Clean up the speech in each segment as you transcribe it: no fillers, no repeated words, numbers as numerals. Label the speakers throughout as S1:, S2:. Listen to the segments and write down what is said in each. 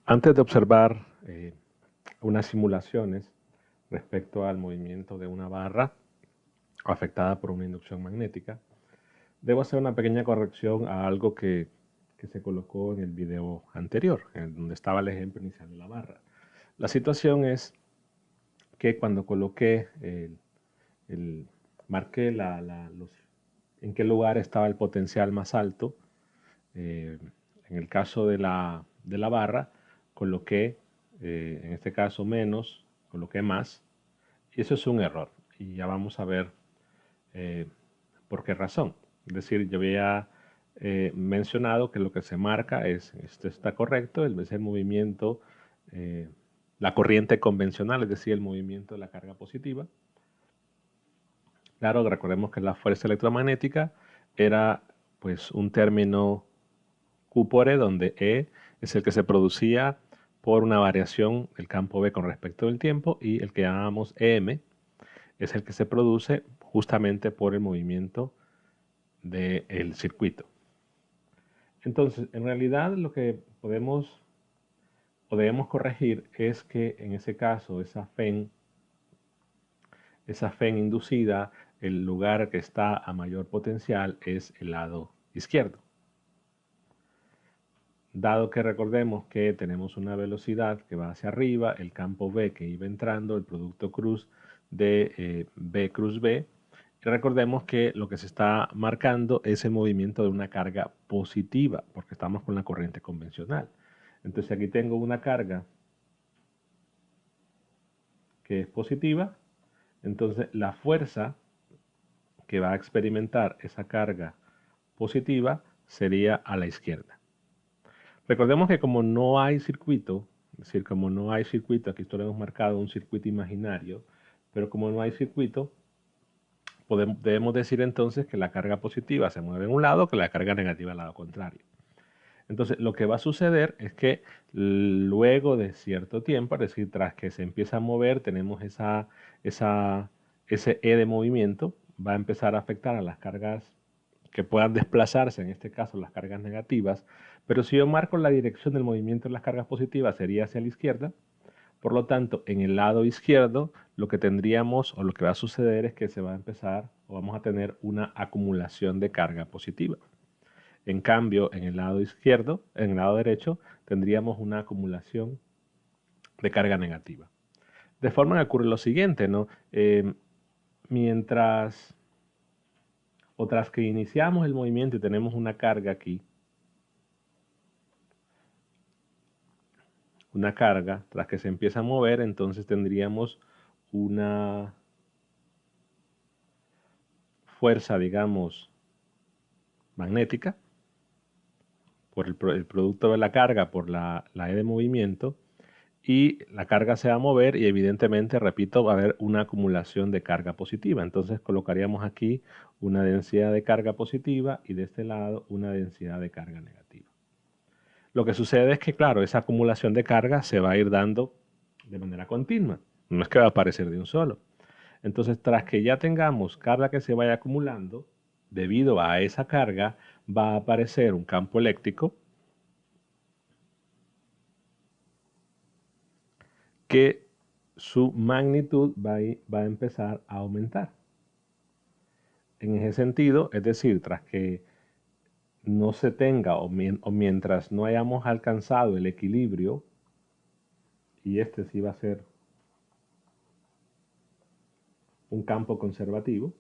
S1: Antes de observar unas simulaciones respecto al movimiento de una barra afectada por una inducción magnética, debo hacer una pequeña corrección a algo que se colocó en el video anterior, en donde estaba el ejemplo inicial de la barra. La situación es que cuando coloqué, marqué en qué lugar estaba el potencial más alto, eh, en el caso de la barra, coloqué, en este caso menos, coloqué más, y eso es un error. Y ya vamos a ver eh, por qué razón. Es decir, yo había mencionado que lo que se marca es, esto está correcto, es el movimiento, eh, la corriente convencional, es decir, el movimiento de la carga positiva. Claro, recordemos que la fuerza electromagnética era pues un término Q por E, donde E es el que se producía por una variación del campo B con respecto al tiempo y el que llamamos EM es el que se produce justamente por el movimiento del circuito. Entonces, en realidad lo que podemos o debemos corregir es que en ese caso esa FEN inducida, el lugar que está a mayor potencial es el lado izquierdo. Dado que recordemos que tenemos una velocidad que va hacia arriba, el campo B que iba entrando, el producto cruz de B cruz B, y recordemos que lo que se está marcando es el movimiento de una carga positiva, porque estamos con la corriente convencional. Entonces aquí tengo una carga que es positiva, entonces la fuerza que va a experimentar esa carga positiva sería a la izquierda. Recordemos que como no hay circuito, es decir, como no hay circuito, aquí esto lo hemos marcado un circuito imaginario, pero como no hay circuito, debemos decir entonces que la carga positiva se mueve en un lado, que la carga negativa al lado contrario. Entonces, lo que va a suceder es que luego de cierto tiempo, es decir, tras que se empieza a mover, tenemos ese E de movimiento, va a empezar a afectar a las cargas que puedan desplazarse, en este caso las cargas negativas, pero si yo marco la dirección del movimiento de las cargas positivas sería hacia la izquierda, por lo tanto, en el lado izquierdo lo que tendríamos o lo que va a suceder es que se va a empezar o vamos a tener una acumulación de carga positiva. En cambio, en el lado izquierdo, en el lado derecho, tendríamos una acumulación de carga negativa. De forma que ocurre lo siguiente, ¿no? Mientras o tras que iniciamos el movimiento y tenemos una carga aquí, una carga, tras que se empieza a mover, entonces tendríamos una fuerza, digamos, magnética por el producto de la carga, por la E de movimiento, y la carga se va a mover y evidentemente, repito, va a haber una acumulación de carga positiva. Entonces colocaríamos aquí una densidad de carga positiva y de este lado una densidad de carga negativa. Lo que sucede es que, claro, esa acumulación de carga se va a ir dando de manera continua. No es que va a aparecer de un solo. Entonces, tras que ya tengamos carga que se vaya acumulando, debido a esa carga va a aparecer un campo eléctrico que su magnitud va a empezar a aumentar. En ese sentido, es decir, tras que no se tenga o mientras no hayamos alcanzado el equilibrio, y este sí va a ser un campo conservativo,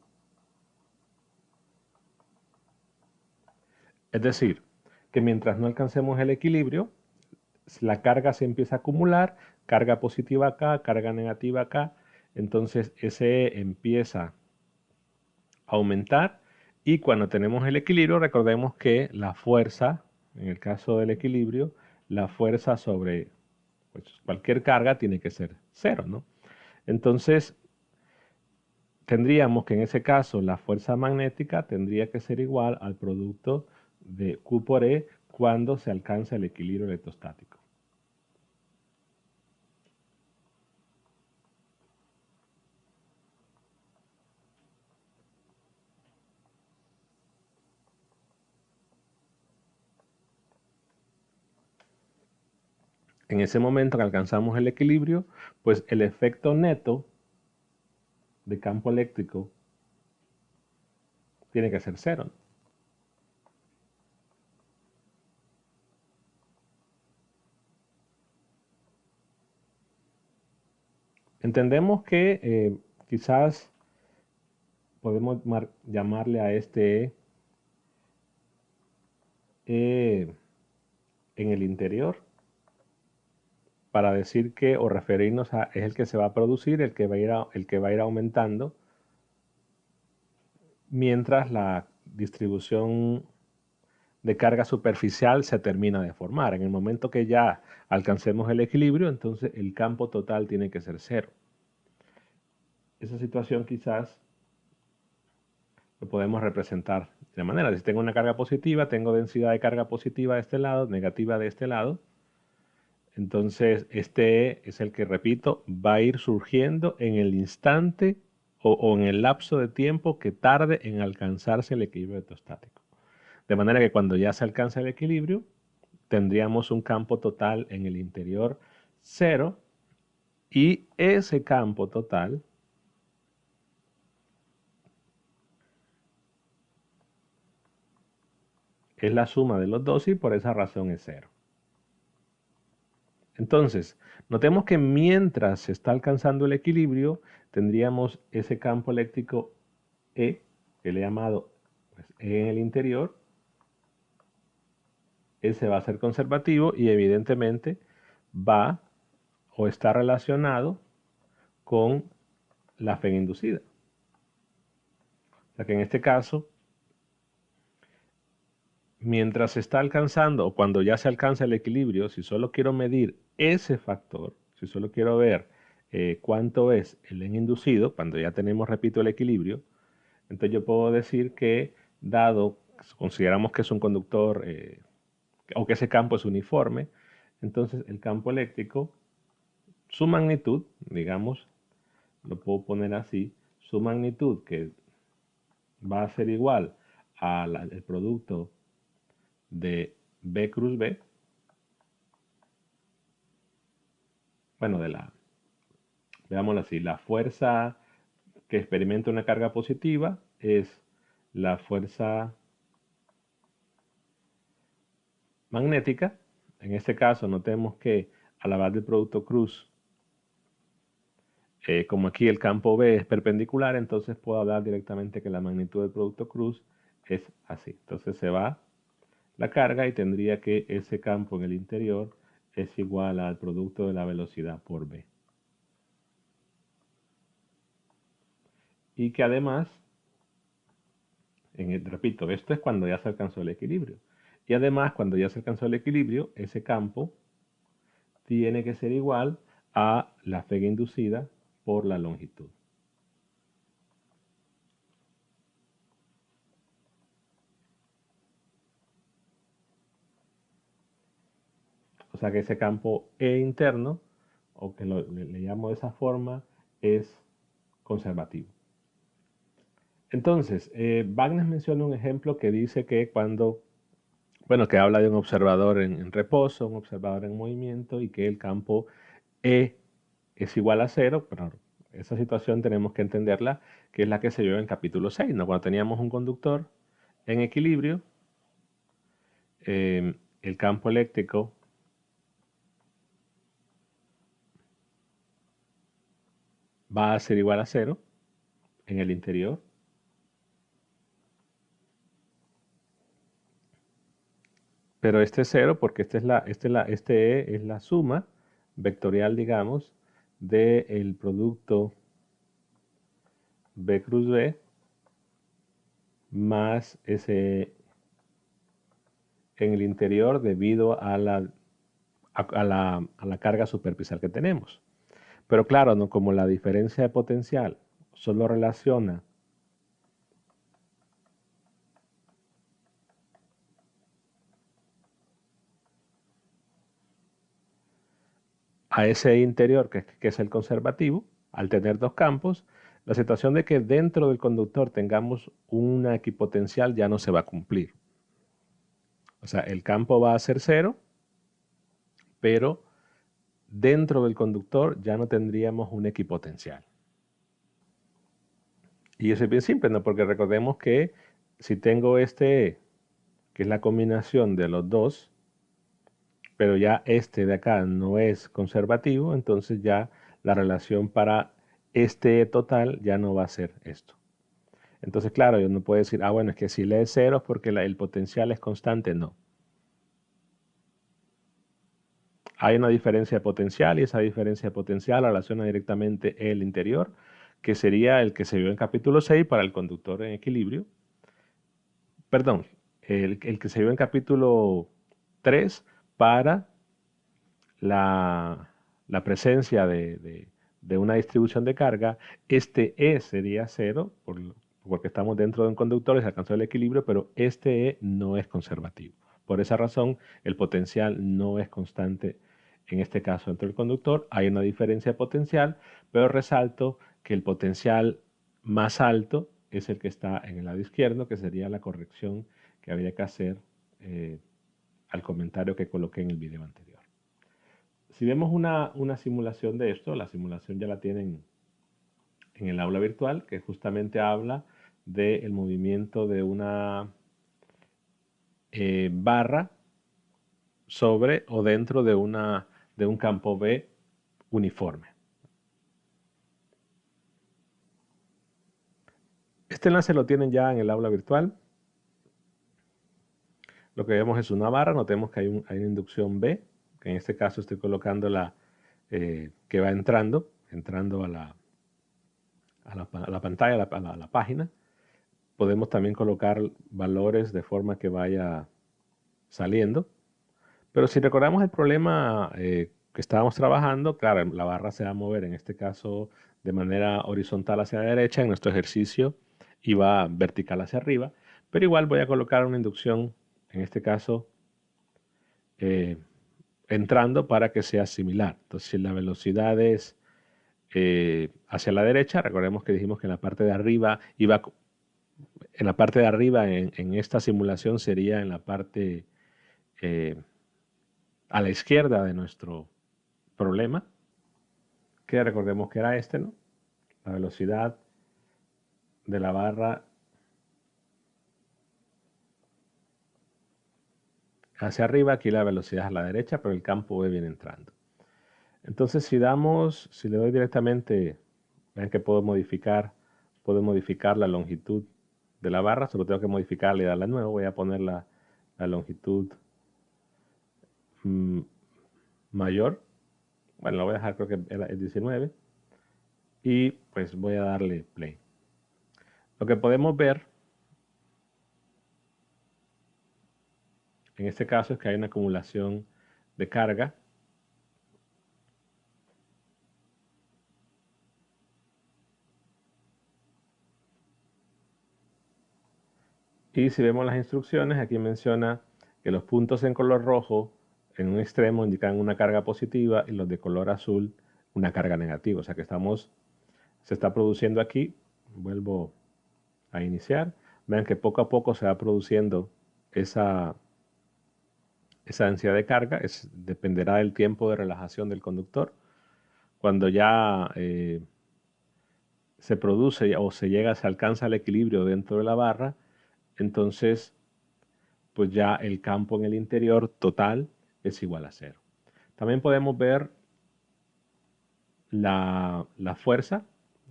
S1: es decir, que mientras no alcancemos el equilibrio, la carga se empieza a acumular, carga positiva acá, carga negativa acá, entonces ese empieza a aumentar y cuando tenemos el equilibrio, recordemos que la fuerza, en el caso del equilibrio, la fuerza sobre pues, cualquier carga tiene que ser cero, ¿no? Entonces, tendríamos que en ese caso la fuerza magnética tendría que ser igual al producto de Q por E cuando se alcanza el equilibrio electrostático. En ese momento que alcanzamos el equilibrio, pues el efecto neto de campo eléctrico tiene que ser cero. Entendemos que quizás podemos llamarle a este E en el interior para decir que o referirnos a es el que se va a producir, el que va a ir aumentando mientras la distribución de carga superficial se termina de formar. En el momento que ya alcancemos el equilibrio, entonces el campo total tiene que ser cero. Esa situación quizás lo podemos representar de la manera, si tengo una carga positiva, tengo densidad de carga positiva de este lado, negativa de este lado. Entonces, este E es el que, repito, va a ir surgiendo en el instante o en el lapso de tiempo que tarde en alcanzarse el equilibrio electrostático. De manera que cuando ya se alcanza el equilibrio, tendríamos un campo total en el interior cero y ese campo total es la suma de los dos y por esa razón es cero. Entonces, notemos que mientras se está alcanzando el equilibrio, tendríamos ese campo eléctrico E, que le he llamado pues, E en el interior. Ese va a ser conservativo y evidentemente va o está relacionado con la FEG inducida. O sea que en este caso, mientras se está alcanzando o cuando ya se alcanza el equilibrio, si solo quiero medir ese factor, si solo quiero ver cuánto es el en inducido, cuando ya tenemos, repito, el equilibrio, entonces yo puedo decir que dado, consideramos que es un conductor o que ese campo es uniforme, entonces el campo eléctrico, su magnitud, digamos, lo puedo poner así, su magnitud que va a ser igual al producto de B cruz B, bueno, veámoslo así, la fuerza que experimenta una carga positiva es la fuerza magnética. En este caso, notemos que a la base del producto cruz, como aquí el campo B es perpendicular, entonces puedo hablar directamente que la magnitud del producto cruz es así. Entonces se va la carga y tendría que ese campo en el interior es igual al producto de la velocidad por B. Y que además, repito, esto es cuando ya se alcanzó el equilibrio. Y además, cuando ya se alcanzó el equilibrio, ese campo tiene que ser igual a la FEG inducida por la longitud. O sea que ese campo E interno, o que le llamo de esa forma, es conservativo. Entonces, Wagner menciona un ejemplo que dice que que habla de un observador en reposo, un observador en movimiento y que el campo E es igual a cero, pero esa situación tenemos que entenderla, que es la que se vio en capítulo 6, ¿no? Cuando teníamos un conductor en equilibrio, el campo eléctrico va a ser igual a cero en el interior. Pero este es cero porque este E es la suma vectorial, digamos, del producto B cruz B más ese en el interior debido a la carga superficial que tenemos. Pero claro, ¿no? Como la diferencia de potencial solo relaciona a ese interior que es el conservativo, al tener dos campos, la situación de que dentro del conductor tengamos una equipotencial ya no se va a cumplir. O sea, el campo va a ser cero, pero dentro del conductor ya no tendríamos un equipotencial. Y eso es bien simple, ¿no? Porque recordemos que si tengo este, que es la combinación de los dos, pero ya este de acá no es conservativo, entonces ya la relación para este total ya no va a ser esto. Entonces, claro, yo no puedo decir, bueno, es que si lee ceros porque el potencial es constante, no. Hay una diferencia de potencial y esa diferencia de potencial relaciona directamente el interior, que sería el que se vio en capítulo 6 para el conductor en equilibrio. Perdón, el que se vio en capítulo 3 para la presencia de una distribución de carga. Este E sería 0 porque estamos dentro de un conductor y se alcanzó el equilibrio, pero este E no es conservativo. Por esa razón, el potencial no es constante en este caso dentro del conductor. Hay una diferencia de potencial, pero resalto que el potencial más alto es el que está en el lado izquierdo, que sería la corrección que habría que hacer al comentario que coloqué en el video anterior. Si vemos una simulación de esto, la simulación ya la tienen en el aula virtual, que justamente habla del movimiento de una barra sobre o dentro de un campo B uniforme. Este enlace lo tienen ya en el aula virtual. Lo que vemos es una barra, notemos que hay una inducción B, que en este caso estoy colocando la que va entrando a la pantalla, a la página. Podemos también colocar valores de forma que vaya saliendo. Pero si recordamos el problema que estábamos trabajando, claro, la barra se va a mover en este caso de manera horizontal hacia la derecha en nuestro ejercicio y va vertical hacia arriba. Pero igual voy a colocar una inducción, en este caso, entrando para que sea similar. Entonces, si la velocidad es hacia la derecha, recordemos que dijimos que en la parte de arriba iba en la parte de arriba en esta simulación sería en la parte a la izquierda de nuestro problema, que recordemos que era este, ¿no? La velocidad de la barra hacia arriba, aquí la velocidad es a la derecha, pero el campo B viene entrando. Entonces, si le doy directamente, ven que puedo modificar la longitud de la barra, solo tengo que modificarla y darla de nuevo. Voy a poner la longitud mayor. Bueno, lo voy a dejar, creo que es 19. Y pues voy a darle play. Lo que podemos ver en este caso es que hay una acumulación de carga. Y si vemos las instrucciones, aquí menciona que los puntos en color rojo en un extremo indican una carga positiva y los de color azul una carga negativa. O sea que se está produciendo aquí. Vuelvo a iniciar. Vean que poco a poco se va produciendo esa densidad de carga. Dependerá del tiempo de relajación del conductor. Cuando ya se produce o se alcanza el equilibrio dentro de la barra, entonces pues ya el campo en el interior total es igual a 0. También podemos ver la fuerza.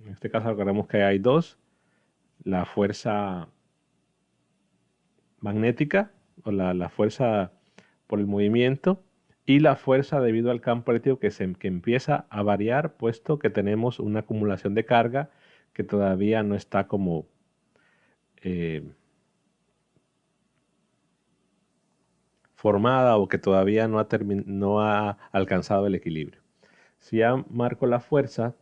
S1: En este caso recordemos que hay dos. La fuerza magnética o la fuerza por el movimiento y la fuerza debido al campo eléctrico que empieza a variar puesto que tenemos una acumulación de carga que todavía no está como formada o que todavía no ha alcanzado el equilibrio. Si ya marco la fuerza,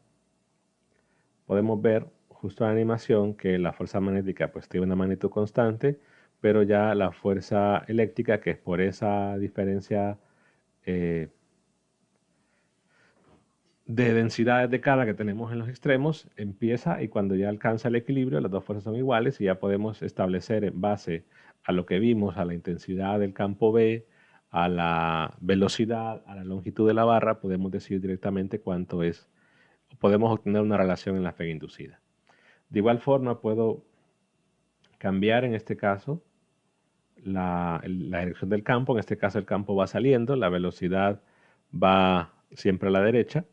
S1: podemos ver justo en la animación que la fuerza magnética pues tiene una magnitud constante, pero ya la fuerza eléctrica, que es por esa diferencia de densidades de carga que tenemos en los extremos, empieza y cuando ya alcanza el equilibrio, las dos fuerzas son iguales y ya podemos establecer en base a lo que vimos, a la intensidad del campo B, a la velocidad, a la longitud de la barra, podemos decir directamente cuánto es, podemos obtener una relación en la fe inducida. De igual forma, puedo cambiar en este caso la dirección del campo. En este caso el campo va saliendo, la velocidad va siempre a la derecha.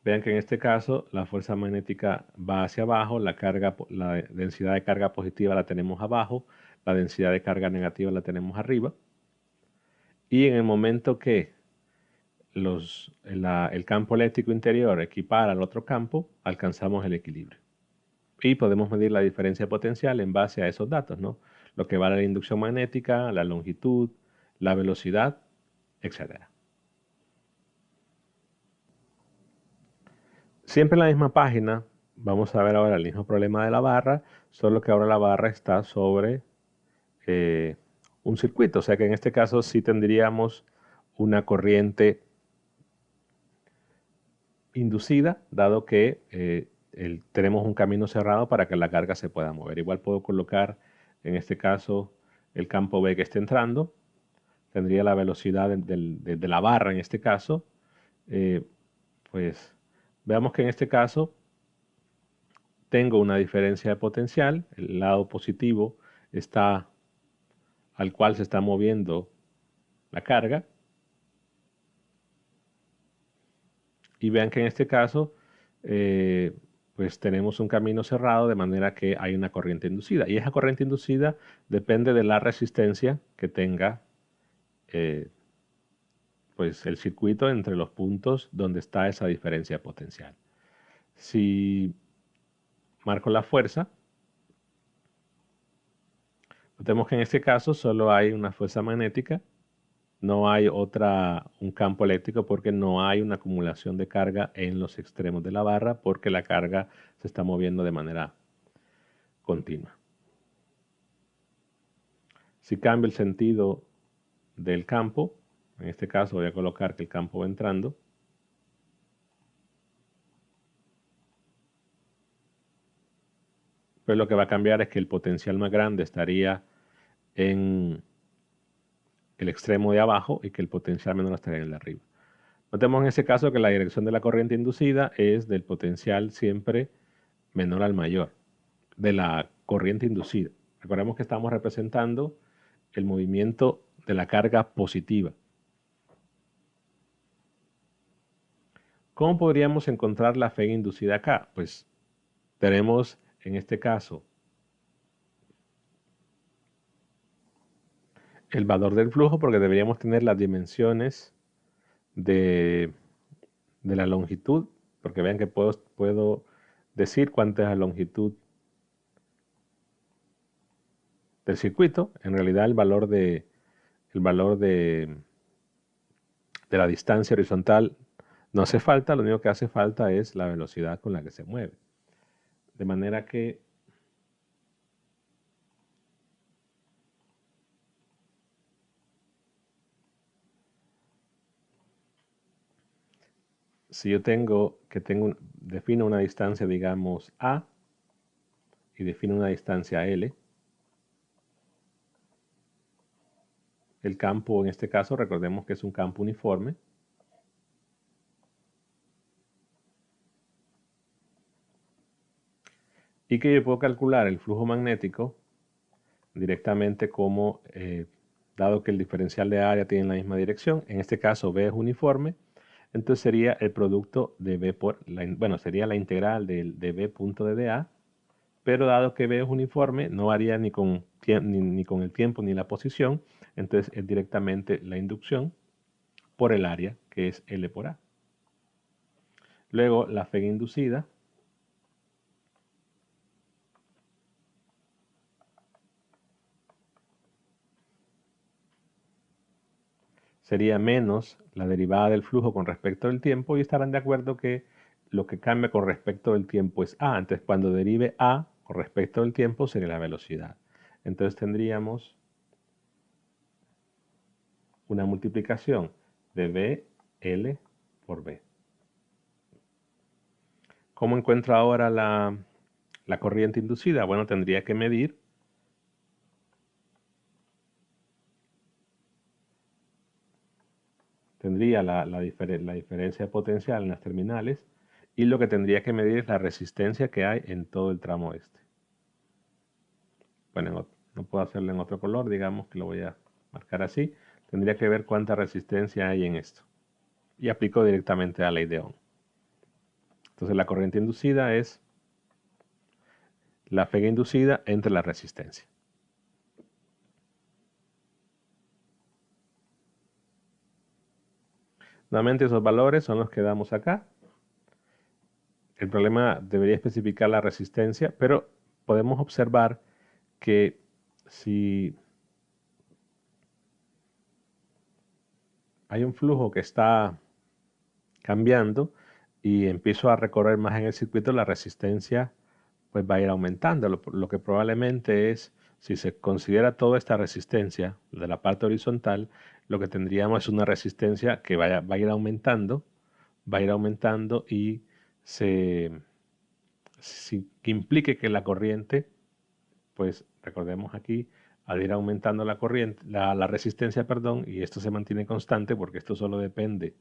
S1: Vean que en este caso la fuerza magnética va hacia abajo, la densidad de carga positiva la tenemos abajo, la densidad de carga negativa la tenemos arriba. Y en el momento que el campo eléctrico interior equipara al otro campo, alcanzamos el equilibrio. Y podemos medir la diferencia potencial en base a esos datos, ¿no? Lo que vale la inducción magnética, la longitud, la velocidad, etc. Siempre en la misma página, vamos a ver ahora el mismo problema de la barra, solo que ahora la barra está sobre un circuito. O sea que en este caso sí tendríamos una corriente inducida, dado que tenemos un camino cerrado para que la carga se pueda mover. Igual puedo colocar, en este caso, el campo B que esté entrando. Tendría la velocidad de la barra en este caso. Pues veamos que en este caso tengo una diferencia de potencial. El lado positivo está al cual se está moviendo la carga. Y vean que en este caso, pues tenemos un camino cerrado de manera que hay una corriente inducida. Y esa corriente inducida depende de la resistencia que tenga pues el circuito entre los puntos donde está esa diferencia potencial. Si marco la fuerza, notemos que en este caso solo hay una fuerza magnética, no hay un campo eléctrico porque no hay una acumulación de carga en los extremos de la barra porque la carga se está moviendo de manera continua. Si cambio el sentido del campo, en este caso voy a colocar que el campo va entrando, pues lo que va a cambiar es que el potencial más grande estaría en el extremo de abajo y que el potencial menor estaría en el de arriba. Notemos en ese caso que la dirección de la corriente inducida es del potencial siempre menor al mayor, de la corriente inducida. Recordemos que estamos representando el movimiento de la carga positiva. ¿Cómo podríamos encontrar la fe inducida acá? Pues tenemos en este caso el valor del flujo porque deberíamos tener las dimensiones de la longitud, porque vean que puedo decir cuánta es la longitud del circuito. En realidad el valor de la distancia horizontal no hace falta, lo único que hace falta es la velocidad con la que se mueve. De manera que si yo defino una distancia, digamos, A, y defino una distancia L, el campo en este caso, recordemos que es un campo uniforme, y que yo puedo calcular el flujo magnético directamente como, dado que el diferencial de área tiene la misma dirección, en este caso B es uniforme, entonces sería el producto de B sería la integral de B punto de dA, pero dado que B es uniforme, no varía ni con el tiempo ni la posición, entonces es directamente la inducción por el área, que es L por A. Luego la fe inducida sería menos la derivada del flujo con respecto al tiempo y estarán de acuerdo que lo que cambia con respecto al tiempo es A. Entonces cuando derive A con respecto al tiempo sería la velocidad. Entonces tendríamos una multiplicación de BL por B. ¿Cómo encuentro ahora la corriente inducida? Bueno, tendría que medir tendría la diferencia de potencial en las terminales y lo que tendría que medir es la resistencia que hay en todo el tramo este. Bueno, no puedo hacerlo en otro color, digamos que lo voy a marcar así. Tendría que ver cuánta resistencia hay en esto. Y aplico directamente a la ley de Ohm. Entonces la corriente inducida es la pega inducida entre la resistencia. Nuevamente esos valores son los que damos acá. El problema debería especificar la resistencia, pero podemos observar que si hay un flujo que está cambiando y empiezo a recorrer más en el circuito, la resistencia pues va a ir aumentando. Lo que probablemente es, si se considera toda esta resistencia de la parte horizontal, lo que tendríamos es una resistencia que va a ir aumentando, y que implique que la corriente, pues recordemos aquí, al ir aumentando la corriente, la resistencia, perdón, y esto se mantiene constante porque esto solo depende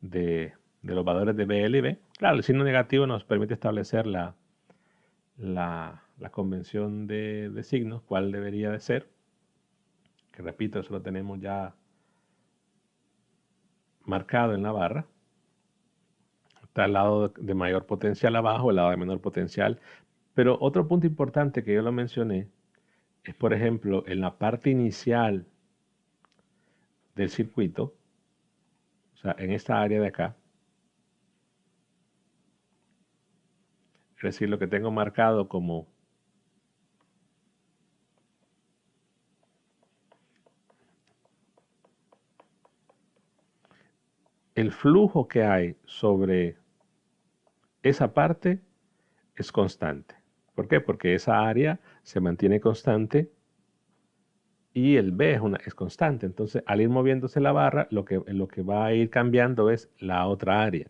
S1: de los valores de BL y B. Claro, el signo negativo nos permite establecer la convención de signos, cuál debería de ser, que repito, eso lo tenemos ya marcado en la barra. Está el lado de mayor potencial abajo, el lado de menor potencial. Pero otro punto importante que yo lo mencioné es, por ejemplo, en la parte inicial del circuito, o sea, en esta área de acá, es decir, lo que tengo marcado como el flujo que hay sobre esa parte es constante. ¿Por qué? Porque esa área se mantiene constante y el B es constante. Entonces, al ir moviéndose la barra, lo que va a ir cambiando es la otra área,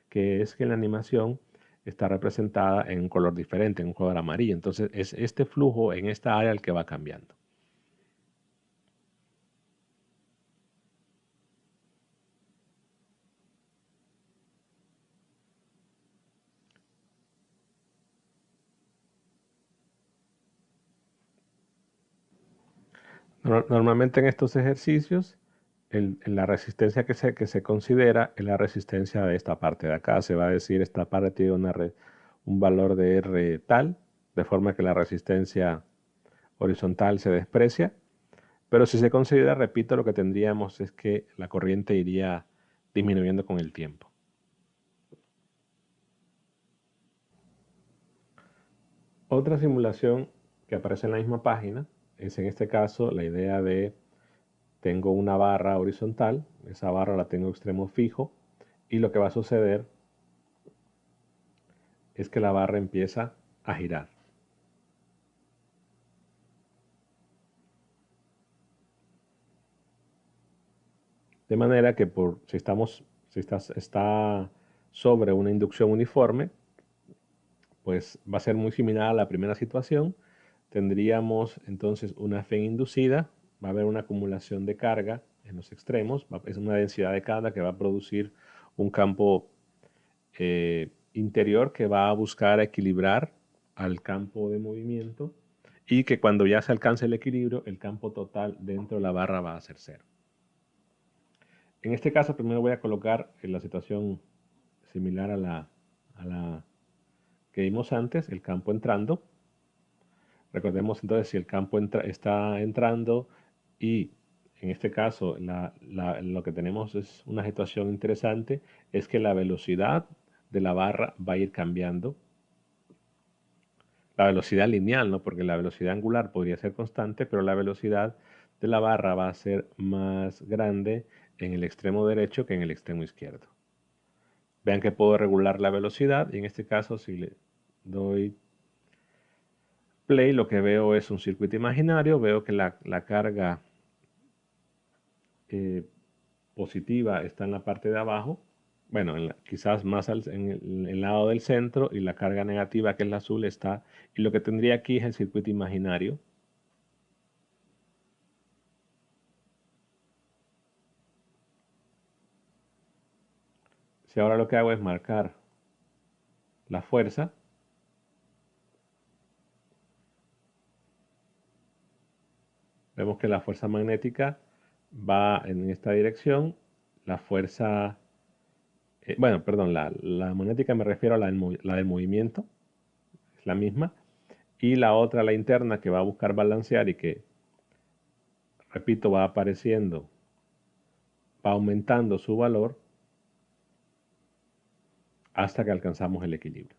S1: que es que en la animación está representada en un color diferente, en un color amarillo. Entonces, es este flujo en esta área el que va cambiando. Normalmente en estos ejercicios, la resistencia que se considera es la resistencia de esta parte de acá. Se va a decir esta parte tiene un valor de R tal, de forma que la resistencia horizontal se desprecia. Pero si se considera, repito, lo que tendríamos es que la corriente iría disminuyendo con el tiempo. Otra simulación que aparece en la misma página es en este caso la idea de tengo una barra horizontal, esa barra la tengo extremo fijo y lo que va a suceder es que la barra empieza a girar. De manera que si está sobre una inducción uniforme, pues va a ser muy similar a la primera situación. Tendríamos entonces una FEN inducida, va a haber una acumulación de carga en los extremos, es una densidad de carga que va a producir un campo interior que va a buscar equilibrar al campo de movimiento y que cuando ya se alcance el equilibrio, el campo total dentro de la barra va a ser cero. En este caso, primero voy a colocar en la situación similar a la que vimos antes, el campo entrando. Recordemos entonces si el campo está entrando y en este caso lo que tenemos es una situación interesante, es que la velocidad de la barra va a ir cambiando. La velocidad lineal, ¿no? Porque la velocidad angular podría ser constante, pero la velocidad de la barra va a ser más grande en el extremo derecho que en el extremo izquierdo. Vean que puedo regular la velocidad y en este caso si le doy play, lo que veo es un circuito imaginario, veo que la carga positiva está en la parte de abajo, bueno, quizás más en el lado del centro, y la carga negativa, que es la azul, está, y lo que tendría aquí es el circuito imaginario. Si ahora lo que hago es marcar la fuerza, vemos que la fuerza magnética va en esta dirección, la fuerza, bueno, perdón, la magnética me refiero a la del movimiento, es la misma, y la otra, la interna, que va a buscar balancear y que, repito, va apareciendo, va aumentando su valor hasta que alcanzamos el equilibrio.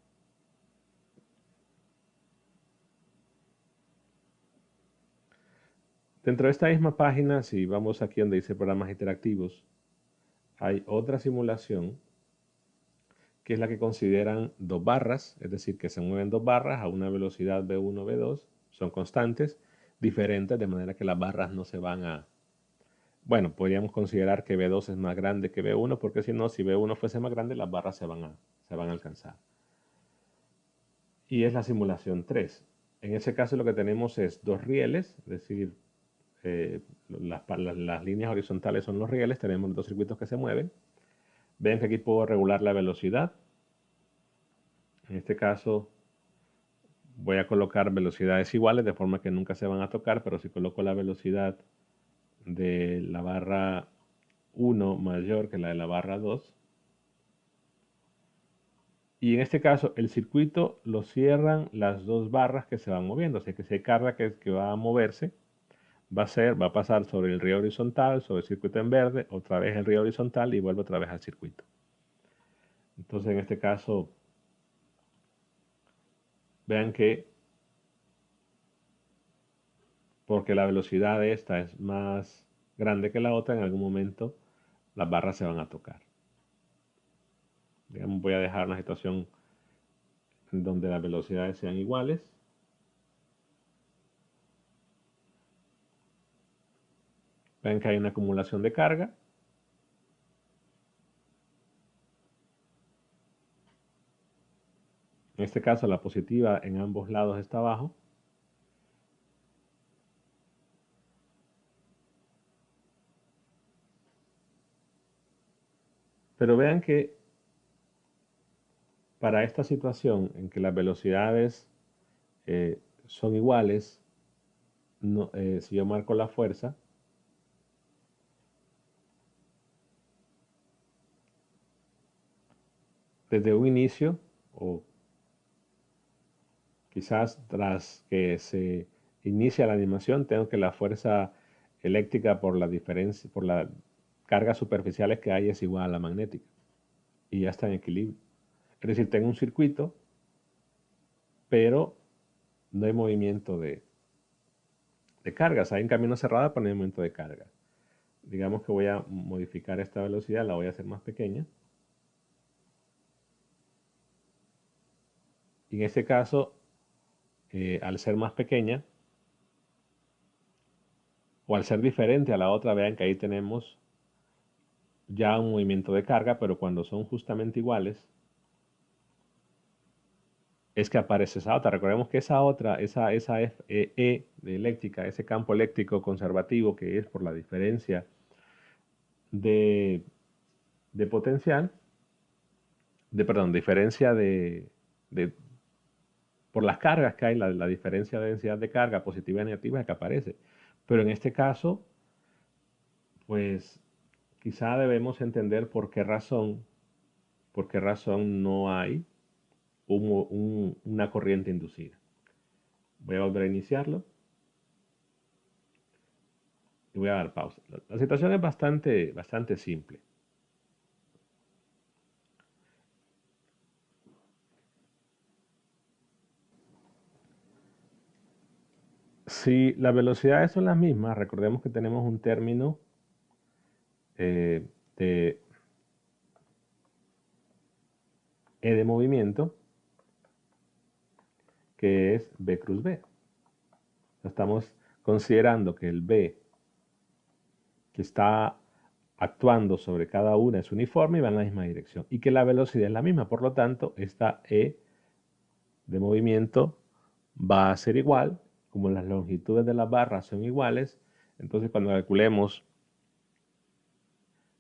S1: Dentro de esta misma página, si vamos aquí donde dice programas interactivos, hay otra simulación que es la que consideran dos barras, es decir, que se mueven dos barras a una velocidad V1, V2, son constantes, diferentes, de manera que las barras no se van a... Bueno, podríamos considerar que V2 es más grande que V1, porque si no, si V1 fuese más grande, las barras se van a alcanzar. Y es la simulación 3. En ese caso lo que tenemos es dos rieles, es decir, las líneas horizontales son los rieles, tenemos dos circuitos que se mueven. Ven que aquí puedo regular la velocidad. En este caso voy a colocar velocidades iguales de forma que nunca se van a tocar, pero si coloco la velocidad de la barra 1 mayor que la de la barra 2, y en este caso el circuito lo cierran las dos barras que se van moviendo, o sea que si hay carga que va a moverse, va a pasar sobre el río horizontal, sobre el circuito en verde, otra vez el río horizontal y vuelve otra vez al circuito. Entonces en este caso, vean que porque la velocidad de esta es más grande que la otra, en algún momento las barras se van a tocar. Digamos, voy a dejar una situación en donde las velocidades sean iguales. Ven que hay una acumulación de carga. En este caso la positiva en ambos lados está abajo. Pero vean que para esta situación en que las velocidades son iguales, no, si yo marco la fuerza, desde un inicio, o quizás tras que se inicia la animación, tengo que la fuerza eléctrica por la diferencia, por las cargas superficiales que hay es igual a la magnética. Y ya está en equilibrio. Es decir, tengo un circuito, pero no hay movimiento de cargas. Hay un camino cerrado, pero no hay movimiento de carga. Digamos que voy a modificar esta velocidad, la voy a hacer más pequeña. Y en este caso, al ser más pequeña, o al ser diferente a la otra, vean que ahí tenemos ya un movimiento de carga, pero cuando son justamente iguales, es que aparece esa otra. Recordemos que esa otra, esa E de eléctrica, ese campo eléctrico conservativo que es por la diferencia de, de potencial, perdón, diferencia de por las cargas que hay, la diferencia de densidad de carga positiva y negativa es que aparece. Pero en este caso, pues quizá debemos entender por qué razón no hay una corriente inducida. Voy a volver a iniciarlo y voy a dar pausa. La situación es bastante simple. Si las velocidades son las mismas, recordemos que tenemos un término de E de movimiento que es B cruz B. Estamos considerando que el B que está actuando sobre cada una es uniforme y va en la misma dirección y que la velocidad es la misma. Por lo tanto, esta E de movimiento va a ser igual, como las longitudes de las barras son iguales, entonces cuando calculemos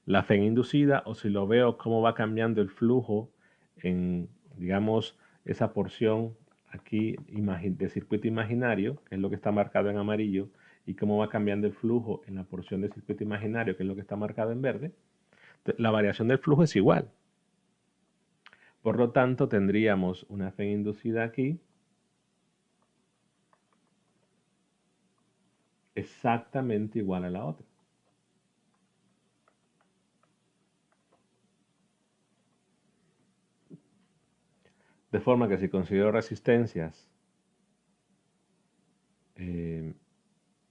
S1: la FEN inducida o si lo veo cómo va cambiando el flujo en, digamos, esa porción aquí de circuito imaginario, que es lo que está marcado en amarillo, y cómo va cambiando el flujo en la porción de circuito imaginario, que es lo que está marcado en verde, la variación del flujo es igual. Por lo tanto, tendríamos una FEN inducida aquí exactamente igual a la otra. De forma que si considero resistencias de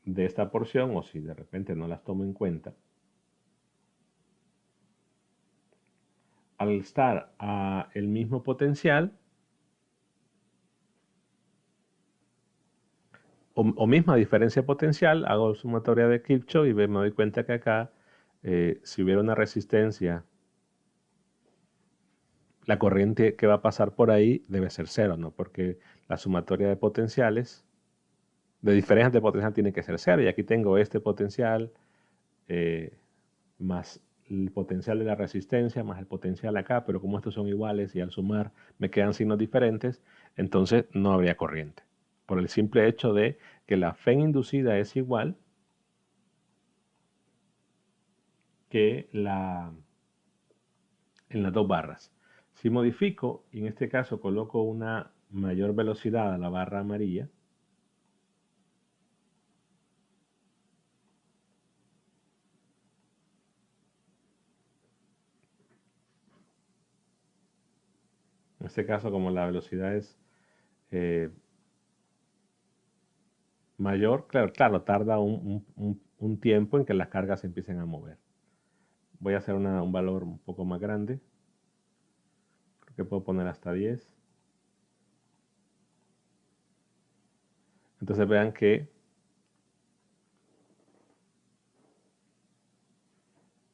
S1: esta porción, o si de repente no las tomo en cuenta, al estar a el mismo potencial, o misma diferencia potencial, hago sumatoria de Kirchhoff y me doy cuenta que acá, si hubiera una resistencia, la corriente que va a pasar por ahí debe ser cero, ¿no? Porque la sumatoria de potenciales, de diferencias de potencial, tiene que ser cero. Y aquí tengo este potencial más el potencial de la resistencia, más el potencial acá, pero como estos son iguales y al sumar me quedan signos diferentes, entonces no habría corriente. Por el simple hecho de que la FEN inducida es igual que en las dos barras. Si modifico y en este caso coloco una mayor velocidad a la barra amarilla, en este caso como la velocidad es mayor, claro, tarda un tiempo en que las cargas se empiecen a mover. Voy a hacer un valor un poco más grande. Creo que puedo poner hasta 10. Entonces vean que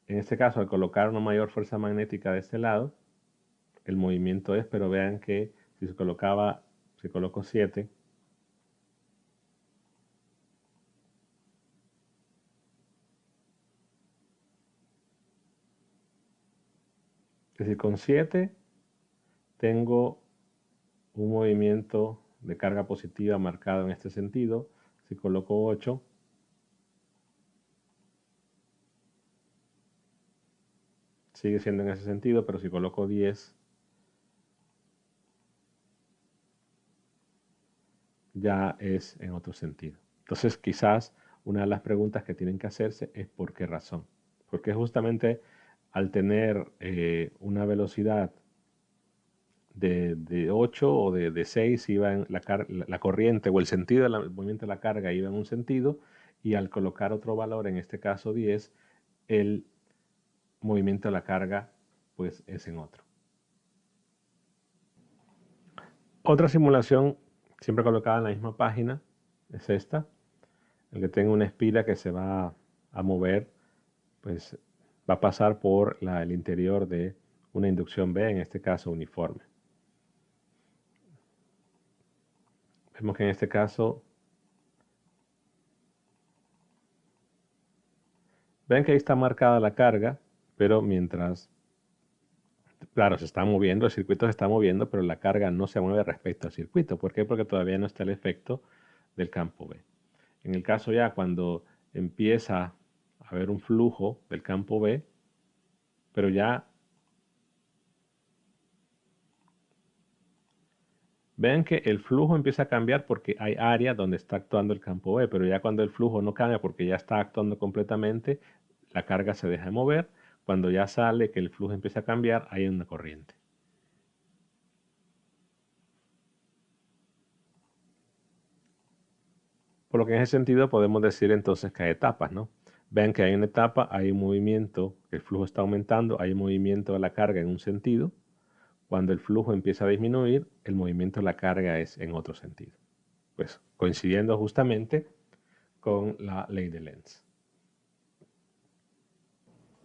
S1: en este caso al colocar una mayor fuerza magnética de este lado, el movimiento es, pero vean que si se colocaba, si coloco 7, es decir, con 7 tengo un movimiento de carga positiva marcado en este sentido. Si coloco 8, sigue siendo en ese sentido, pero si coloco 10, ya es en otro sentido. Entonces, quizás una de las preguntas que tienen que hacerse es ¿por qué razón? Porque justamente al tener una velocidad de 8 o de 6 iba en la corriente o el sentido del movimiento de la carga iba en un sentido, y al colocar otro valor, en este caso 10, el movimiento de la carga pues es en otro. Otra simulación siempre colocada en la misma página es esta, el que tenga una espira que se va a mover, pues va a pasar por el interior de una inducción B, en este caso uniforme. Vemos que en este caso, ven que ahí está marcada la carga, pero mientras, claro, se está moviendo, el circuito se está moviendo, pero la carga no se mueve respecto al circuito. ¿Por qué? Porque todavía no está el efecto del campo B. En el caso ya cuando empieza a haber un flujo del campo B, pero ya ven que el flujo empieza a cambiar porque hay áreas donde está actuando el campo B, pero ya cuando el flujo no cambia porque ya está actuando completamente, la carga se deja de mover. Cuando ya sale que el flujo empieza a cambiar, hay una corriente. Por lo que en ese sentido podemos decir entonces que hay etapas, ¿no? Ven que hay una etapa, hay un movimiento, el flujo está aumentando, hay un movimiento de la carga en un sentido. Cuando el flujo empieza a disminuir, el movimiento de la carga es en otro sentido. Pues coincidiendo justamente con la ley de Lenz.